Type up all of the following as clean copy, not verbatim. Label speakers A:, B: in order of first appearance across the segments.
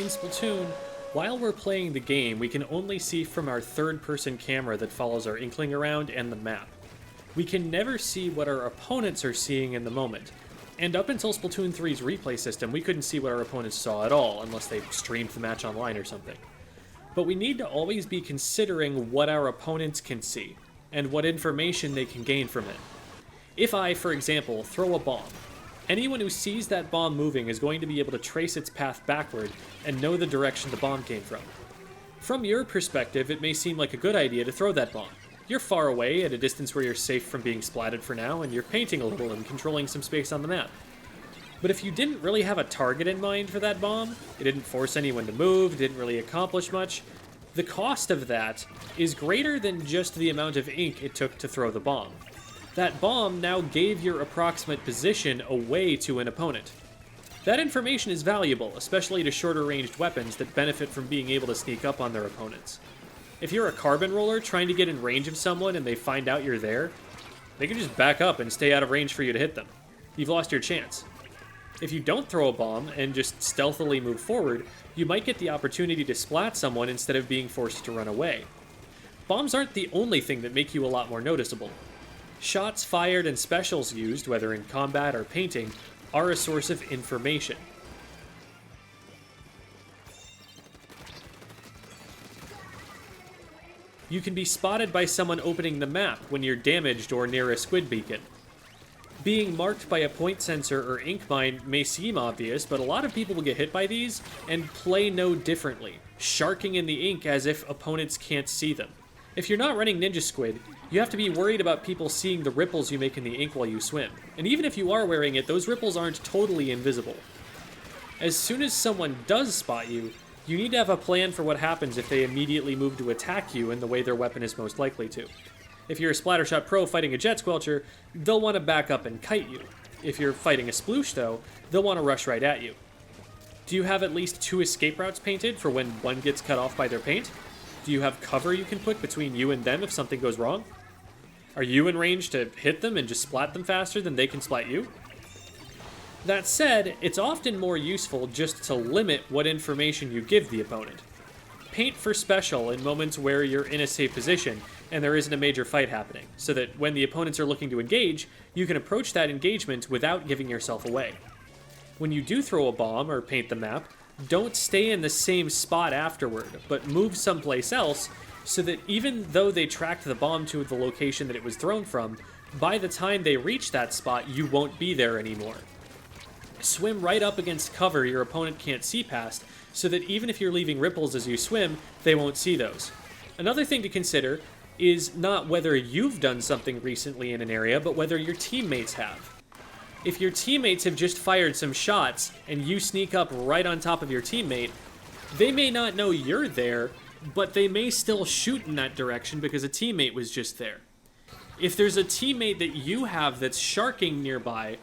A: Splatoon, while we're playing the game, we can only see from our third-person camera that follows our Inkling around and the map. We can never see what our opponents are seeing in the moment. And up until Splatoon 3's replay system, we couldn't see what our opponents saw at all, unless they streamed the match online or something. But we need to always be considering what our opponents can see, and what information they can gain from it. If I, for example, throw a bomb, anyone who sees that bomb moving is going to be able to trace its path backward and know the direction the bomb came from. From your perspective, it may seem like a good idea to throw that bomb. You're far away, at a distance where you're safe from being splatted for now, and you're painting a little and controlling some space on the map. But if you didn't really have a target in mind for that bomb, it didn't force anyone to move, didn't really accomplish much, the cost of that is greater than just the amount of ink it took to throw the bomb. That bomb now gave your approximate position away to an opponent. That information is valuable, especially to shorter ranged weapons that benefit from being able to sneak up on their opponents. If you're a carbon roller trying to get in range of someone and they find out you're there, they can just back up and stay out of range for you to hit them. You've lost your chance. If you don't throw a bomb and just stealthily move forward, you might get the opportunity to splat someone instead of being forced to run away. Bombs aren't the only thing that make you a lot more noticeable. Shots fired and specials used, whether in combat or painting, are a source of information. You can be spotted by someone opening the map when you're damaged or near a squid beacon. Being marked by a point sensor or ink mine may seem obvious, but a lot of people will get hit by these and play no differently, sharking in the ink as if opponents can't see them. If you're not running Ninja Squid, you have to be worried about people seeing the ripples you make in the ink while you swim. And even if you are wearing it, those ripples aren't totally invisible. As soon as someone does spot you, you need to have a plan for what happens if they immediately move to attack you in the way their weapon is most likely to. If you're a Splattershot pro fighting a Jet Squelcher, they'll want to back up and kite you. If you're fighting a Sploosh, though, they'll want to rush right at you. Do you have at least 2 escape routes painted for when one gets cut off by their paint? Do you have cover you can put between you and them if something goes wrong? Are you in range to hit them and just splat them faster than they can splat you? That said, it's often more useful just to limit what information you give the opponent. Paint for special in moments where you're in a safe position and there isn't a major fight happening, so that when the opponents are looking to engage, you can approach that engagement without giving yourself away. When you do throw a bomb or paint the map, don't stay in the same spot afterward, but move someplace else so that even though they tracked the bomb to the location that it was thrown from, by the time they reach that spot, you won't be there anymore. Swim right up against cover your opponent can't see past, so that even if you're leaving ripples as you swim, they won't see those. Another thing to consider is not whether you've done something recently in an area, but whether your teammates have. If your teammates have just fired some shots and you sneak up right on top of your teammate, they may not know you're there, but they may still shoot in that direction because a teammate was just there. If there's a teammate that you have that's sharking nearby,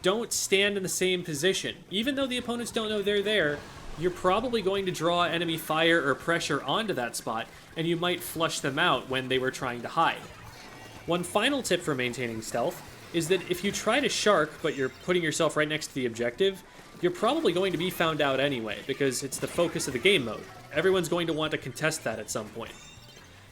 A: don't stand in the same position. Even though the opponents don't know they're there, you're probably going to draw enemy fire or pressure onto that spot, and you might flush them out when they were trying to hide. One final tip for maintaining stealth is that if you try to shark, but you're putting yourself right next to the objective, you're probably going to be found out anyway, because it's the focus of the game mode. Everyone's going to want to contest that at some point.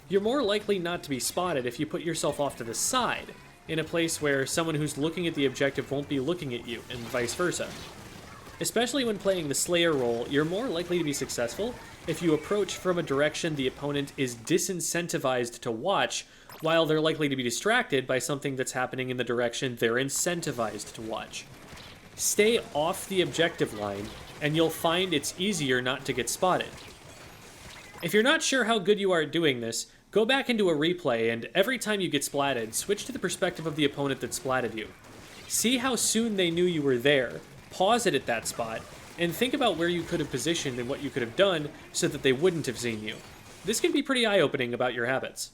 A: You're more likely not to be spotted if you put yourself off to the side, in a place where someone who's looking at the objective won't be looking at you, and vice versa. Especially when playing the Slayer role, you're more likely to be successful if you approach from a direction the opponent is disincentivized to watch, while they're likely to be distracted by something that's happening in the direction they're incentivized to watch. Stay off the objective line, and you'll find it's easier not to get spotted. If you're not sure how good you are at doing this, go back into a replay, and every time you get splatted, switch to the perspective of the opponent that splatted you. See how soon they knew you were there, pause it at that spot, and think about where you could have positioned and what you could have done so that they wouldn't have seen you. This can be pretty eye-opening about your habits.